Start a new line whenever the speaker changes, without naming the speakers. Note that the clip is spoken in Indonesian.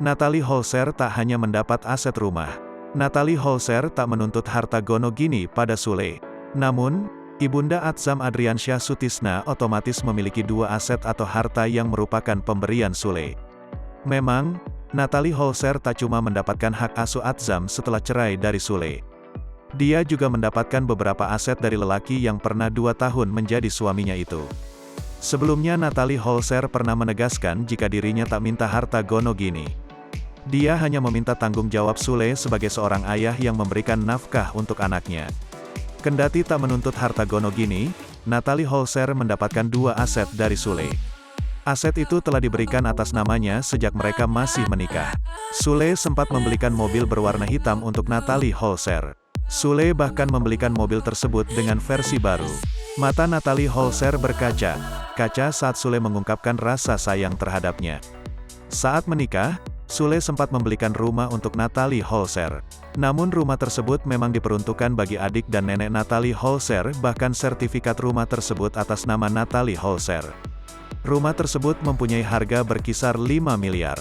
Natalie Holzer tak hanya mendapat aset rumah. Natalie Holzer tak menuntut harta gono gini pada Sule. Namun, Ibunda Atzam Adriansyah Sutisna otomatis memiliki dua aset atau harta yang merupakan pemberian Sule. Memang, Natalie Holzer tak cuma mendapatkan hak asuh Atzam setelah cerai dari Sule. Dia juga mendapatkan beberapa aset dari lelaki yang pernah 2 tahun menjadi suaminya itu. Sebelumnya Natalie Holzer pernah menegaskan jika dirinya tak minta harta gono gini. Dia hanya meminta tanggung jawab Sule sebagai seorang ayah yang memberikan nafkah untuk anaknya. Kendati tak menuntut harta gono gini, Natalie Holzer mendapatkan 2 aset dari Sule. Aset itu telah diberikan atas namanya sejak mereka masih menikah. Sule sempat membelikan mobil berwarna hitam untuk Natalie Holzer. Sule bahkan membelikan mobil tersebut dengan versi baru. Mata Natalie Holzer berkaca-kaca saat Sule mengungkapkan rasa sayang terhadapnya. Saat menikah, Sule sempat membelikan rumah untuk Natalie Holzer. Namun rumah tersebut memang diperuntukkan bagi adik dan nenek Natalie Holzer, bahkan sertifikat rumah tersebut atas nama Natalie Holzer. Rumah tersebut mempunyai harga berkisar 5 miliar.